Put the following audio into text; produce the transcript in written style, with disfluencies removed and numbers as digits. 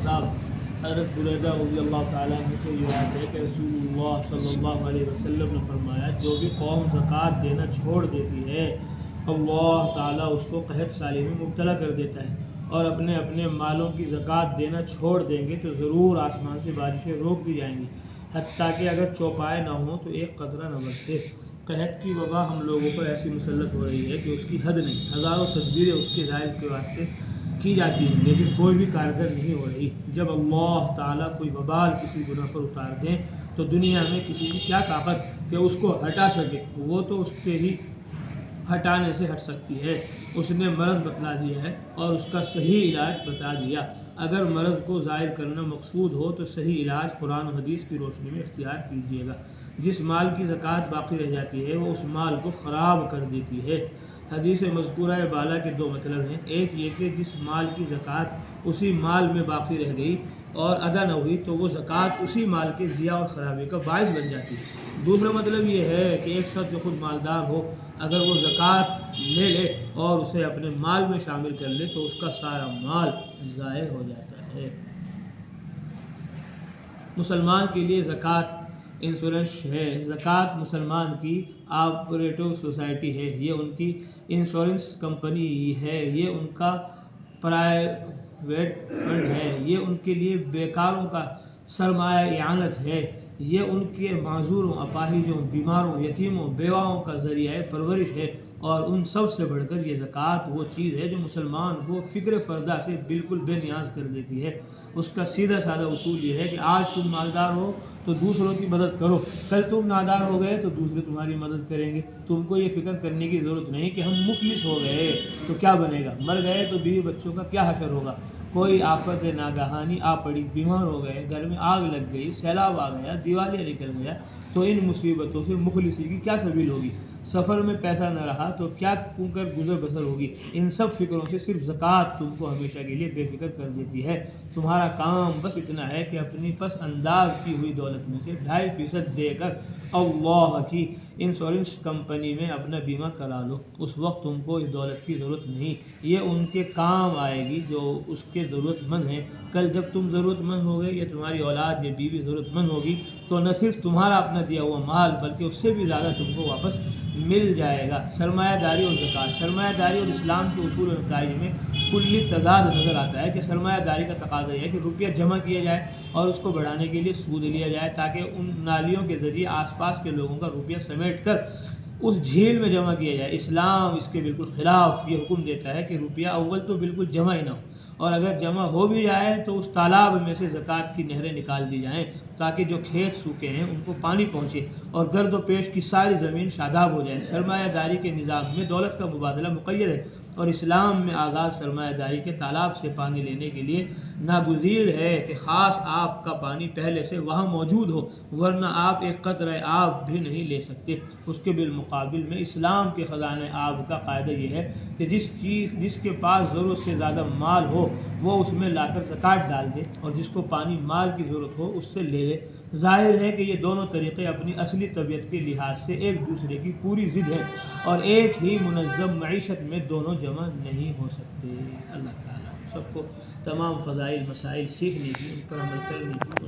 احزاب۔ حضرت بریدہ رضی اللہ تعالیٰ عنہ سے روایت ہے کہ رسول اللہ صلی اللہ علیہ وسلم نے فرمایا جو بھی قوم زکوٰۃ دینا چھوڑ دیتی ہے اللہ تعالیٰ اس کو قحط سالی میں مبتلا کر دیتا ہے، اور اپنے اپنے مالوں کی زکوٰۃ دینا چھوڑ دیں گے تو ضرور آسمان سے بارشیں روک دی جائیں گی، حتیٰ کہ اگر چوپائے نہ ہوں تو ایک قطرہ نہ برسے۔ قحط کی وبا ہم لوگوں پر ایسی مسلط ہو رہی ہے کہ اس کی حد نہیں، ہزاروں تدبیریں اس کے زائل کے واسطے کی جاتی ہیں لیکن کوئی بھی کارگر نہیں ہو رہی۔ جب اللہ تعالیٰ کوئی وبال کسی گناہ پر اتار دیں تو دنیا میں کسی کی کیا طاقت کہ اس کو ہٹا سکے، وہ تو اس کے ہی ہٹانے سے ہٹ سکتی ہے۔ اس نے مرض بتلا دیا ہے اور اس کا صحیح علاج بتا دیا۔ اگر مرض کو ظاہر کرنا مقصود ہو تو صحیح علاج قرآن و حدیث کی روشنی میں اختیار کیجیے گا۔ جس مال کی زکوٰۃ باقی رہ جاتی ہے وہ اس مال کو خراب کر دیتی ہے۔ حدیث مذکورہ بالا کے دو مطلب ہیں، ایک یہ کہ جس مال کی زکوٰۃ اسی مال میں باقی رہ گئی اور ادا نہ ہوئی تو وہ زکوٰۃ اسی مال کے ضیاع اور خرابی کا باعث بن جاتی ہے۔ دوسرا مطلب یہ ہے کہ ایک شخص جو خود مالدار ہو اگر وہ زکوٰۃ لے لے اور اسے اپنے مال میں شامل کر لے تو اس کا سارا مال ضائع ہو جاتا ہے۔ مسلمان کے لیے زکوٰۃ انشورنس ہے۔ زکوٰۃ مسلمان کی آپریٹو سوسائٹی ہے، یہ ان کی انشورنس کمپنی ہے، یہ ان کا پرائیویٹ فنڈ ہے، یہ ان کے لیے بیکاروں کا سرمایہ اعانت ہے، یہ ان کے معذوروں، اپاہجوں، بیماروں، یتیموں، بیواؤں کا ذریعہ پرورش ہے، اور ان سب سے بڑھ کر یہ زکوٰۃ وہ چیز ہے جو مسلمان کو فکر فردا سے بالکل بے نیاز کر دیتی ہے۔ اس کا سیدھا سادہ اصول یہ ہے کہ آج تم مالدار ہو تو دوسروں کی مدد کرو، کل تم نادار ہو گئے تو دوسرے تمہاری مدد کریں گے۔ تم کو یہ فکر کرنے کی ضرورت نہیں کہ ہم مفلس ہو گئے تو کیا بنے گا، مر گئے تو بیوی بچوں کا کیا حشر ہوگا، کوئی آفت ناگہانی آ پڑی، بیمار ہو گئے، گھر میں آگ لگ گئی، سیلاب آ گیا، دیوالیہ نکل گیا تو ان مصیبتوں سے مخلصی کی کیا سبیل ہوگی، سفر میں پیسہ نہ رہا تو کیا کر گزر بسر ہوگی۔ ان سب فکروں سے صرف زکوٰۃ تم کو ہمیشہ کے لیے بے فکر کر دیتی ہے۔ تمہارا کام بس اتنا ہے کہ اپنی پس انداز کی ہوئی دولت میں سے 2.5% دے کر اللہ کی انشورنس کمپنی میں اپنا بیمہ کرا لو۔ اس وقت تم کو اس دولت کی ضرورت نہیں، یہ ان کے کام آئے گی جو اس کے ضرورت مند ہیں۔ کل جب تم ضرورت مند ہوگے یا تمہاری اولاد یا بیوی ضرورت مند ہوگی تو نہ صرف تمہارا اپنا دیا ہوا مال بلکہ اس سے بھی زیادہ تم کو واپس مل جائے گا۔ سرمایہ داری اور زکوٰۃ۔ سرمایہ داری اور اسلام کے اصول و نتائج میں کلی تضاد نظر آتا ہے کہ سرمایہ داری کا تقاضا یہ ہے کہ روپیہ جمع کیا جائے اور اس کو بڑھانے کے لیے سود لیا جائے تاکہ ان نالیوں کے ذریعے آس پاس کے لوگوں کا روپیہ سمیٹ کر اس جھیل میں جمع کیا جائے۔ اسلام اس کے بالکل خلاف یہ حکم دیتا ہے کہ روپیہ اول تو بالکل جمع ہی نہ ہو، اور اگر جمع ہو بھی جائے تو اس تالاب میں سے زکوٰۃ کی نہریں نکال دی جائیں تاکہ جو کھیت سوکھے ہیں ان کو پانی پہنچے اور گرد و پیش کی ساری زمین شاداب ہو جائے۔ سرمایہ داری کے نظام میں دولت کا مبادلہ مقید ہے اور اسلام میں آزاد سرمایہ داری کے تالاب سے پانی لینے کے لیے ناگزیر ہے کہ خاص آپ کا پانی پہلے سے وہاں موجود ہو، ورنہ آپ ایک قطرہ آب بھی نہیں لے سکتے۔ اس کے بالمقابل میں اسلام کے خزانہ آب کا قاعدہ یہ ہے کہ جس کے پاس ضرورت سے زیادہ مال ہو وہ اس میں لا کر زکوٰۃ ڈال دے اور جس کو پانی مال کی ضرورت ہو اس سے لے لے۔ ظاہر ہے کہ یہ دونوں طریقے اپنی اصلی طبیعت کے لحاظ سے ایک دوسرے کی پوری ضد ہے اور ایک ہی منظم معیشت میں دونوں جمع نہیں ہو سکتے۔ اللہ تعالیٰ سب کو تمام فضائل مسائل سیکھنے کی، ان پر عمل کرنے کی